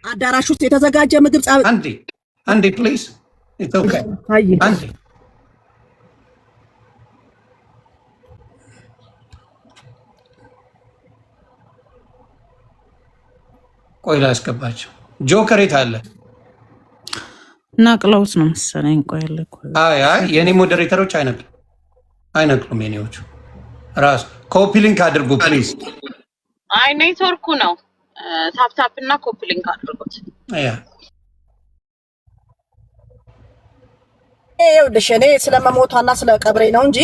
አዳራሽ ውስጥ የተዘጋጀ ምግብ አንዴ ፕሊዝ ኢትስ ኦኬ አንዴ ቆይ ላስገባቸው ጆከር የት አለ ናቅለውት ነው መሰለኝ ቆይ አለ አይ የኔ ሞዴሬተሮች አይነቅሉም የኔዎቹ ራስ ኮፒ ሊንክ አድርጉ ፕሊዝ አይ ኔትወርኩ ነው ታፕ እና ኮፒ ሊንክ አድርጉት ያ ይኸውልሽ እኔ ስለመሞቷና ስለቀብሬ ነው እንጂ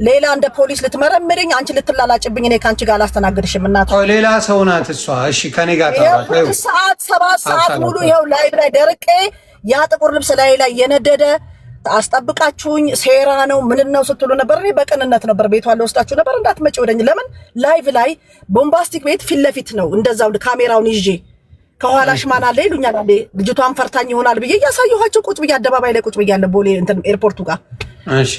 ሌላ እንደ ፖሊስ ልትመረምሪኝ አንቺ ልትላላጭብኝ እኔ ካንቺ ጋር አላስተናግድሽም እናት ሌላ ሰው ናት እሷ እሺ ከኔ ጋር ታውቃለህ ሰዓት 7 ሰዓት ሙሉ ይኸው ላይ ደርቄ ያ ጥቁር ልብስ ላይ የነደደ አስጠብቃችሁኝ ሴራ ነው ምን ነው ስትሉ ነበር እኔ በቀንነት ነበር ቤቷ ለወስዳችሁ ነበር እንዳትመጪ ወደኝ ለምን ላይቭ ላይ ቦምባስቲክ ቤት ፊት ለፊት ነው እንደዛው ካሜራውን ይዤ ከኋላሽ ማን አለ ይሉኛል አንዴ ልጅቷን ፈርታኝ ይሆናል ብዬ ያሳየኋቸው ቁጭ ብዬ አደባባይ ላይ ቁጭ ብዬ ያለ ቦሌ እንትን ኤርፖርቱ ጋር እሺ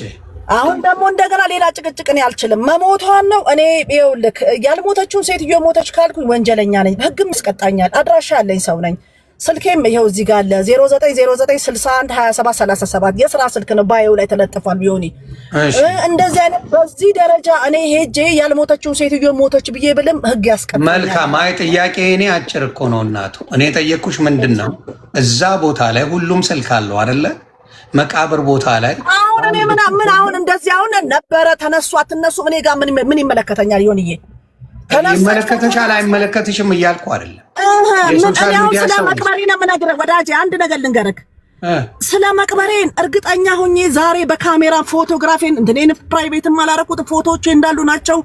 አሁን ደግሞ እንደገና ሌላ ጭቅጭቅን ያልችልም መሞቷን ነው እኔ ይኸውልህ ያልሞተችውን ሴትዮ ሞተች ካልኩኝ ወንጀለኛ ነኝ ህግም ያስቀጣኛል አድራሻ ያለኝ ሰው ነኝ ስልኬም ይሄው እዚህ ጋር አለ 0909612737 የስራ ስልክ ነው ባየው ላይ ተለጥፏል ቢሆኒ እንደዚህ አይነት በዚህ ደረጃ እኔ ሄጄ ያልሞተችውን ሴትዮ ሞተች ብዬ ብልም ህግ ያስቀጣኛል መልካም አይ ጥያቄ እኔ አጭር እኮ ነው እናቱ እኔ ጠየቅኩሽ ምንድነው እዛ ቦታ ላይ ሁሉም ስልክ አለው አይደለ መቃብር ቦታ ላይ አሁን እኔ ምን አሁን እንደዚህ አሁን ነበረ ተነሱ አትነሱ እኔ ጋር ምን ይመለከተኛል ይሆንዬ ይመለከተሻል አይመለከትሽም እያልኩ አይደለም ምን ያው ስለ መቅበሬ ነው የምነግርህ ወዳጄ አንድ ነገር ልንገርህ ስለ መቅበሬን እርግጠኛ ሆኜ ዛሬ በካሜራ ፎቶግራፊን እንደኔን ፕራይቬት ማላረኩት ፎቶዎች እንዳሉ ናቸው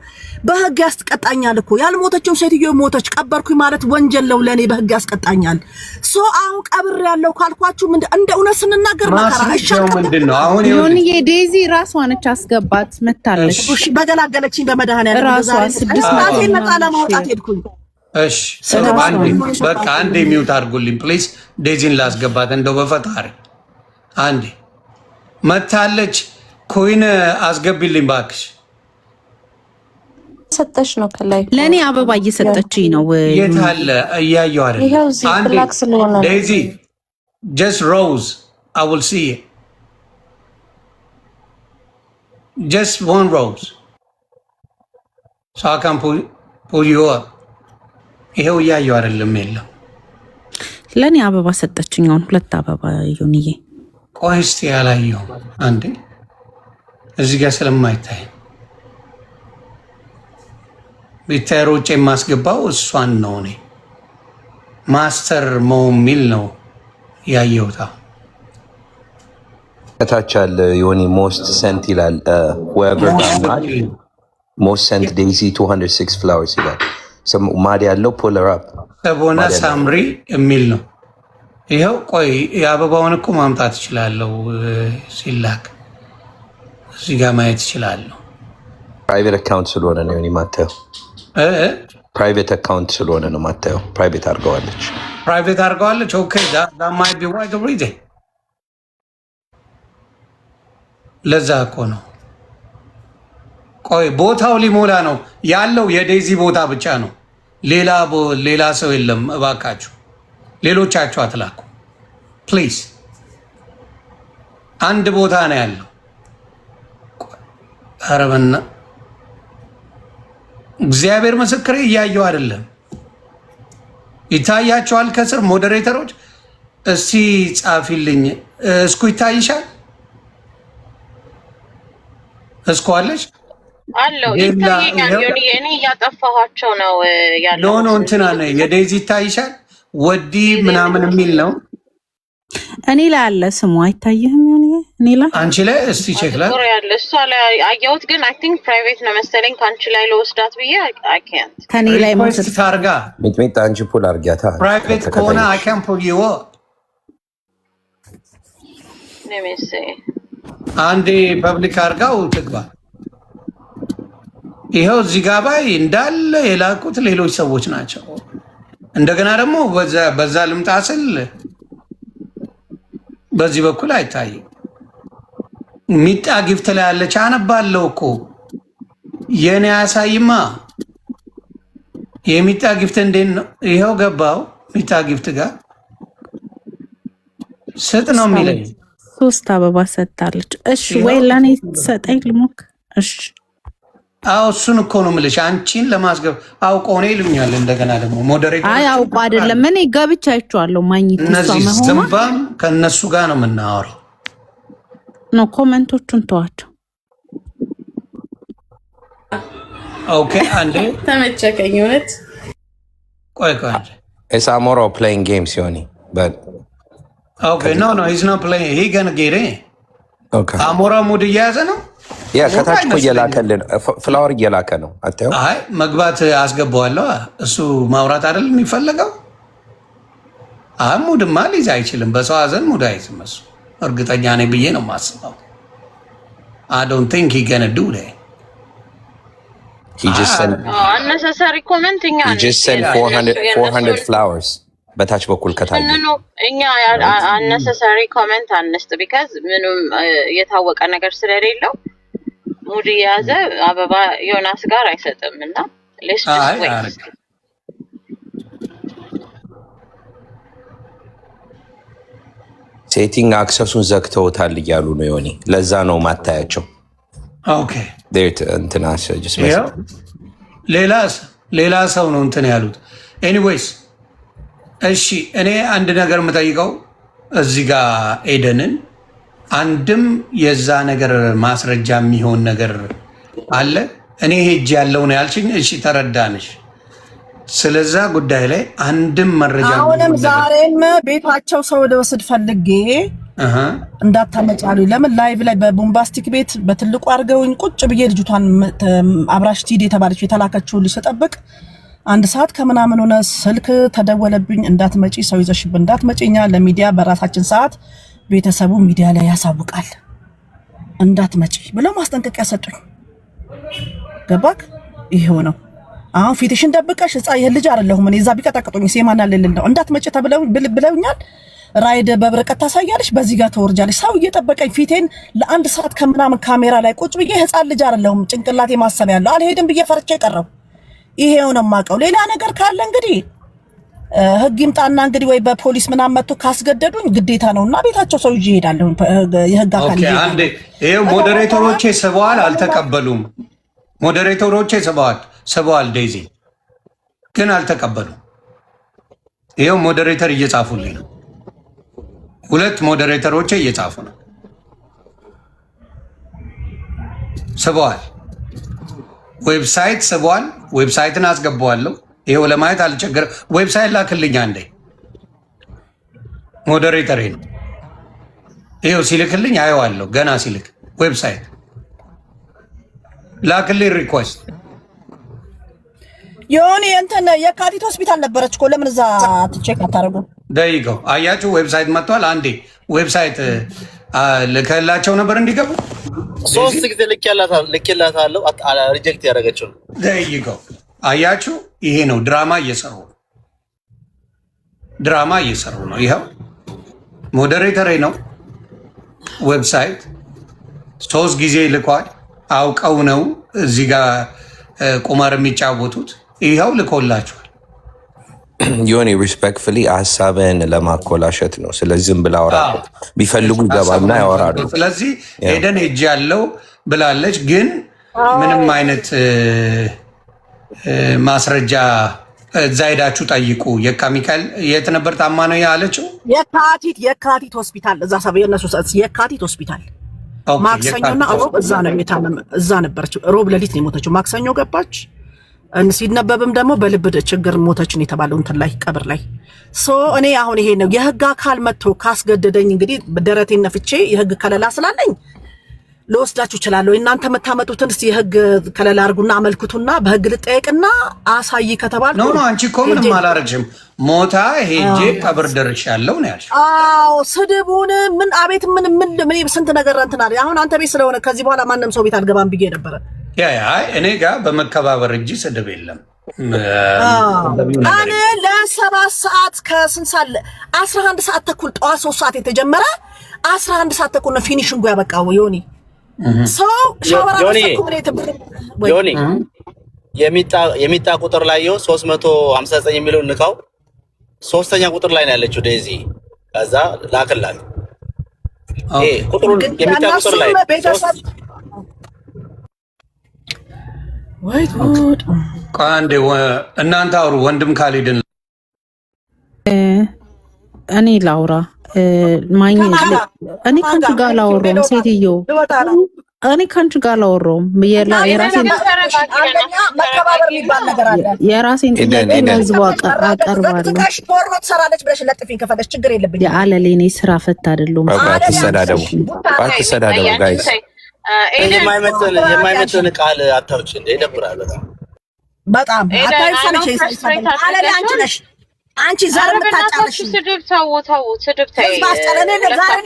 በህግ ያስቀጣኛል እኮ ያልሞተችው ሴትዮ ሞተች ቀበርኩኝ ማለት ወንጀል ነው ለኔ በህግ ያስቀጣኛል ሶ አሁን ቀብር ያለው ካልኳችሁ እንደ እውነት ስንናገር መከራ አይሻልም ምንድነው አሁን ዮኒዬ ዴዚ ራሷ ነች አስገባት መታለች እሺ በገላገለችኝ በመድኃኒዓለም ዛሬ 6 ሰዓት መጣላ ማውጣት ሄድኩኝ እሺ በቃ አንዴ ሚውት አድርጉልኝ ፕሊዝ ዴዚን ላስገባት እንደው በፈጣሪ አንዴ መታለች ኮይን አስገቢልኝ ባክሽ ሰጠሽ ነው ከላይ ለኔ አበባ እየሰጠችኝ ነው የት አለ እያየው አይደል አንዴ ዴዚ just rose I will see it just one rose so I can pull you up ይሄው እያየው አይደለም የለም ለኔ አበባ ሰጠችኝ አሁን ሁለት አበባ ዮኒዬ ቆይ እስቲ ያላየው አንዴ እዚህ ጋር ስለማይታይ ቢታሮጭ የማስገባው እሷን ነው እኔ ማስተር ሚል ነው ያየውታ ከታች አለ ዮኒ ሞስት ሰንት ይላል whoever most sent daisy 206 flowers ይላል ማዲ ያለው ፑለር አፕ ሰቦና ሳምሪ የሚል ነው ይሄው ቆይ የአበባውን እኮ ማምጣት ይችላልው ሲላክ እዚህ ጋር ማየት ይችላልው ፕራይቬት አካውንት ስለሆነ ነው ዮኒ ማተው ፕራይቬት አካውንት ስለሆነ ነው ማተው ፕራይቬት አድርገዋለች ኦኬ that might be why the reason ለዛ እኮ ነው ቆይ ቦታው ሊሞላ ነው ያለው የዴዚ ቦታ ብቻ ነው ሌላ ሰው የለም እባካችሁ ሌሎቻችሁ አትላኩ ፕሊዝ አንድ ቦታ ነው ያለው አረበና እግዚአብሔር ምስክሬ እያየው አይደለም ይታያቸዋል ከስር ሞዴሬተሮች እስቲ ጻፊልኝ እስኩ ይታይሻል እስኩ አለሽ አለው ይታየኛል ዮኒ እኔ ያጠፋኋቸው ነው ያለው ኖ እንትና ነው የዴዚ ይታይሻል ወዲ ምናምን የሚል ነው እኔ ላይ አለ ስሙ አይታየህም ዮኒ እኔ ላይ አንቺ ላይ እስቲ ቼክ ላይ ቁር ያለ እሷ ላይ አየሁት ግን አይ ቲንክ ፕራይቬት ነው መሰለኝ ካንቺ ላይ ለወስዳት ብዬ አይ ካንት ከኔ ላይ ሞስት ታርጋ ሚጥሚጣ አንቺ ፑል አርጋታ ፕራይቬት ከሆነ አይ ካን ፑል ዩ አፕ ነሜሴ አንዴ ፐብሊክ አርጋው ትግባ ይሄው እዚህ ጋር ባይ እንዳለ የላኩት ሌሎች ሰዎች ናቸው እንደገና ደግሞ በዛ ልምጣ ስል በዚህ በኩል አይታይም ሚጣ ጊፍት ላይ ያለች አነባለው እኮ የኔ ያሳይማ የሚጣ ጊፍት እንዴት ነው ይሄው ገባው ሚጣ ጊፍት ጋር ስጥ ነው የሚለኝ። 3 አበባ ሰጣለች። እሺ ወይ ለኔ ትሰጠኝ ልሞክ? እሺ አዎ እሱን እኮ ነው የምልሽ። አንቺን ለማስገብ አውቀው ነው ይሉኛል። እንደገና ደግሞ ሞዴሬተር አይ አውቀው አይደለም እኔ ገብቻ አይቼዋለሁ። ማግኘት እነዚህ ዝምባም ከነሱ ጋር ነው የምናወራው። ነው ኮሜንቶቹን ተዋቸው። ኦኬ አንዴ ተመቸከኝ እውነት። ቆይ It's Amoro playing games, Yoni. But okay, no, he's not playing. He gonna get in. Okay. Amora ሙድ እየያዘ ነው። ከታች እኮ እየላከልን ፍላወር እየላከ ነው። አታየው? አይ መግባት አስገባዋለሁ። እሱ ማውራት አይደል የሚፈልገው? ሙድማ ሊይዝ አይችልም። በሰው ሀዘን ሙድ አይዝም እሱ። እርግጠኛ ነኝ ብዬ ነው የማስበው። I don't think he gonna do that. He just sent unnecessary commenting. He just sent 400 flowers. በታች በኩል ከታች እኛ unnecessary comment አንስት because ምንም የታወቀ ነገር ስለሌለው ሙድ የያዘ አበባ ዮናስ ጋር አይሰጥምና let's just wait. ሴቲንግ አክሰሱን ዘግተውታል እያሉ ነው ዮኒ። ለዛ ነው ማታያቸው። ኦኬ እንትና ሌላ ሰው ነው እንትን ያሉት። ኤኒዌይስ እሺ እኔ አንድ ነገር የምጠይቀው እዚህ ጋር ኤደንን አንድም የዛ ነገር ማስረጃ የሚሆን ነገር አለ? እኔ ሄጅ ያለው ነው ያልሽኝ። እሺ ተረዳንሽ። ስለዛ ጉዳይ ላይ አንድም መረጃ አሁንም ዛሬም ቤታቸው ሰው ወስድ ፈልጌ እንዳታመጫሉ። ለምን ላይቭ ላይ በቦምባስቲክ ቤት በትልቁ አርገውኝ ቁጭ ብዬ ልጅቷን አብራሽ ቲዲ የተባለች የተላከችው ልጅ ተጠብቅ 1 ሰዓት ከምናምን ሆነ ስልክ ተደወለብኝ። እንዳትመጪ ሰው ይዘሽብን እንዳትመጪኛ ለሚዲያ በራሳችን ሰዓት ቤተሰቡ ሚዲያ ላይ ያሳውቃል እንዳትመጪ ብለው ማስጠንቀቂያ ሰጡኝ። ገባክ? ይሄው ነው። አሁን ፊትሽን ደብቀሽ ህፃን ልጅ አይደለሁም እኔ እዛ ቢቀጠቅጡኝ ሲማና ለልን ነው እንዳትመጪ ብለውኛል። ራይድ በብርቀት ታሳያለሽ፣ በዚህ ጋር ተወርጃለሽ። ሰው እየጠበቀኝ ፊቴን ለ1 ሰዓት ከምናምን ካሜራ ላይ ቁጭ ብዬ ህፃን ልጅ አይደለሁም ጭንቅላቴ ማሰብ ያለው አልሄድም ብዬ ፈርቼ ቀረው። ይሄው ነው የማውቀው። ሌላ ነገር ካለ እንግዲህ ህግ ይምጣና እንግዲህ ወይ በፖሊስ ምናምን መጥቶ ካስገደዱኝ ግዴታ ነውና ቤታቸው ሰው ይዤ እሄዳለሁ። የህግ አካል ኦኬ አንዴ ይሄው ሞዴሬተሮቼ ስበዋል፣ አልተቀበሉም። ሞዴሬተሮቼ ስበዋል ዴዚ ግን አልተቀበሉም። ይሄው ሞዴሬተር እየጻፉልኝ ነው። 2 ሞዴሬተሮቼ እየጻፉ ነው። ስበዋል፣ ዌብሳይት ስበዋል። ዌብሳይትን አስገባዋለሁ። ይሄው ለማየት አልቸገረም። ዌብሳይት ላክልኝ አንዴ። ሞዴሬተሬ ነው። ይሄው ሲልክልኝ አየዋለሁ። ገና ሲልክ ዌብሳይት ላክልኝ ሪኩዌስት። ዮኒ እንትን የካቲት ሆስፒታል ነበረች እኮ ለምን እዛ ትቼክ አታረጉ? ደይገው አያችሁ ዌብሳይት መጥቷል። አንዴ ዌብሳይት ልከላቸው ነበር እንዲገቡ 3 ጊዜ ልኬላታለሁ። ሪጀክት ያደረገችው ደይገው አያችሁ። ይሄ ነው ድራማ እየሰሩ ነው። ይኸው ሞዴሬተሬ ነው። ዌብሳይት 3 ጊዜ ልኳል። አውቀው ነው እዚህ ጋር ቁማር የሚጫወቱት። ይኸው ልኮላችኋል። ዮኒ ሪስፔክትፉሊ ሀሳብን ለማኮላሸት ነው። ስለዚህ ዝም ብላ አወራለሁ። ቢፈልጉ ይገባና ያወራሉ። ስለዚህ ሄደን ሄጅ ያለው ብላለች፣ ግን ምንም አይነት ማስረጃ እዛ ሄዳችሁ ጠይቁ። የካ ሚካኤል የት ነበር ታማ ነው ያለችው? የካቲት ሆስፒታል እዛ ሰበ የነሱ የካቲት ሆስፒታል ማክሰኞና ሮብ እዛ ነበረች። ሮብ ሌሊት ነው የሞተችው። ማክሰኞ ገባች። ሲነበብም ደግሞ በልብ ችግር ሞተችን የተባለው እንትን ላይ ቀብር ላይ እኔ አሁን ይሄ ነው የህግ አካል መጥቶ ካስገደደኝ እንግዲህ ደረቴን ነፍቼ የህግ ከለላ ስላለኝ ልወስዳችሁ እችላለሁ። እናንተ የምታመጡትን እስቲ የህግ ከለላ አድርጉና አመልክቱና በህግ ልጠየቅና አሳይ ከተባልኩ ነው። አንቺ እኮ ምንም አላረግሽም። ሞታ ሄጄ ቀብር ደርሻለሁ ነው ያልሽ። አዎ ስድቡን ምን አቤት ምን ስንት ነገር እንትን አለ። አሁን አንተ ቤት ስለሆነ ከዚህ በኋላ ማንም ሰው ቤት አልገባም ብዬ ነበረ። እኔ ጋር በመከባበር እንጂ ስድብ የለም። እኔ ለ7 ሰዓት ከስንት ሰዓት 11 ሰዓት ተኩል ጠዋት 3 ሰዓት የተጀመረ 11 ሰዓት ተኩል ነው ፊኒሽንጉ ያበቃው። ዮኒ ዮኒ የሚጣ ቁጥር ላይ 359 የሚለው ንካው 3ኛ ቁጥር ላይ ነው ያለችው ዴዚ። ከዛ ላክላት ቁጥሩን የሚጣ ቁጥር ላይ ወይ ጉድ! አንዴ እናንተ አውሩ። ወንድም ካልሄድን እኔ ላውራ ማኝ እኔ ካንቺ ጋር ላወራም ሴትዮ እኔ ካንቺ ጋር ላወራም መከባበር የሚባል ነገር አለ። የራሴን ጥያቄ ለህዝቡ አቀርባለሁ። ፖርኖ ትሰራለች ብለሽ ለጥፊኝ ከፈለሽ ችግር የለብኝም። የአለሌ እኔ ስራ ፈት አይደለሁም። አትሰዳደቡ ጋይስ። የማይመጥን ቃል አታውጭ እንደ ይደብራል በጣም አለሌ አንቺ ነሽ። አንቺ ዘር የምታጫርሽ ስድብ ስድብ ታይ ባስጨለኔ ዛሬ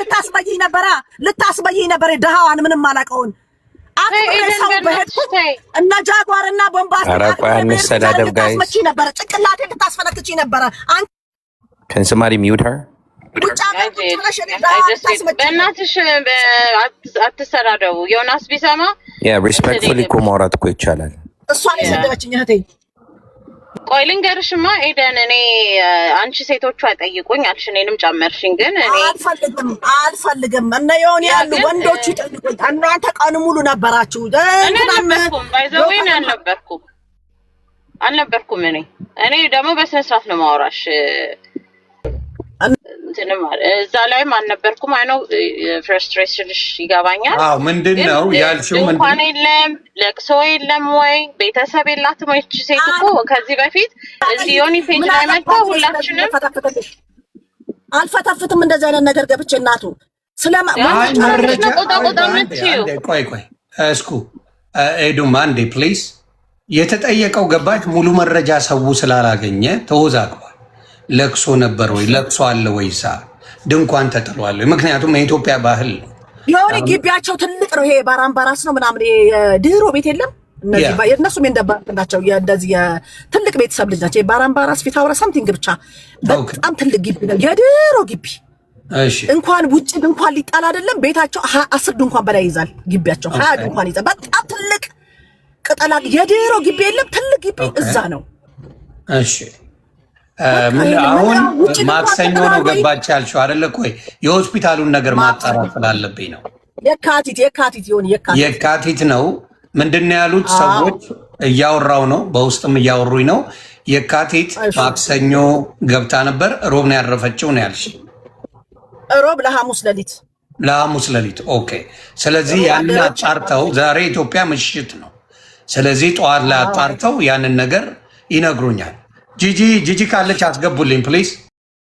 ልታስበይኝ ነበር ደሃዋን ምንም አላውቀውን አትሰው በሄድኩ እና ጃጓርና ቦምባስ አንሰዳደብ ጋይስ። ነበር ጭቅላቴ ልታስፈነክቺ ነበር። አንቺ Can somebody mute her? በእናትሽ አትሰዳደቡ። ዮናስ ቢሰማ respectfully እኮ ማውራት እኮ ይቻላል። እሷ ነው የሰደበችኝ እህቴ። ቆይ ልንገርሽማ ኤደን፣ እኔ አንቺ ሴቶቹ አይጠይቁኝ አልሽ፣ እኔንም ጨመርሽኝ። ግን እኔ አልፈልግም እና የሆነ ያሉ ወንዶቹ ይጠይቁኝ። እናንተ ቀኑ ሙሉ ነበራችሁ። ባይዘወይን አልነበርኩም። እኔ ደግሞ በስነ ስርዓት ነው ማውራሽ። እዛ ላይም አልነበርኩም። አይ ነው ፍረስትሬሽንሽ ይገባኛል። ምንድነው ያልሽው? እንኳን የለም ለቅሶ የለም ወይ ቤተሰብ የላትም ወይ? እቺ ሴት እኮ ከዚህ በፊት እዚህ ዮኒ ፔጅ ላይ መጣ። ሁላችንም አልፈተፍትም እንደዚህ አይነት ነገር ገብቼ እናቱ ቆይ እስኩ ኤዱም አንዴ ፕሊዝ። የተጠየቀው ገባች ሙሉ መረጃ ሰው ስላላገኘ ተወዛግቧል። ለቅሶ ነበር ወይ? ለቅሶ አለ ወይሳ? ድንኳን ተጥሏል? ምክንያቱም የኢትዮጵያ ባህል ነው። የሆነ ግቢያቸው ትልቅ ነው። ይሄ ባራምባራስ ነው ምናምን ድሮ ቤት የለም። እነሱም እንደባናቸው እንደዚህ ትልቅ ቤተሰብ ልጅ ናቸው። ባራምባራስ ፊት አውራ ሳምቲንግ ብቻ በጣም ትልቅ ግቢ ነው። የድሮ ግቢ እንኳን ውጭ ድንኳን ሊጣል አይደለም ቤታቸው 10 ድንኳን በላይ ይዛል። ግቢያቸው 20 ድንኳን ይዛል። በጣም ትልቅ ቅጠላ የድሮ ግቢ የለም። ትልቅ ግቢ እዛ ነው። እሺ አሁን ማክሰኞ ነው ገባች ያልሽው አይደለ? ቆይ የሆስፒታሉን ነገር ማጣራት ስላለብኝ ነው። የካቲት ነው። ምንድነው ያሉት ሰዎች? እያወራው ነው፣ በውስጥም እያወሩኝ ነው። የካቲት ማክሰኞ ገብታ ነበር፣ ሮብ ነው ያረፈችው ነው ያልሽ? ሮብ ለሐሙስ ሌሊት። ኦኬ። ስለዚህ ያንን አጣርተው ዛሬ ኢትዮጵያ ምሽት ነው። ስለዚህ ጠዋት ላይ አጣርተው ያንን ነገር ይነግሩኛል። ጂጂ ካለች አስገቡልኝ ፕሊዝ።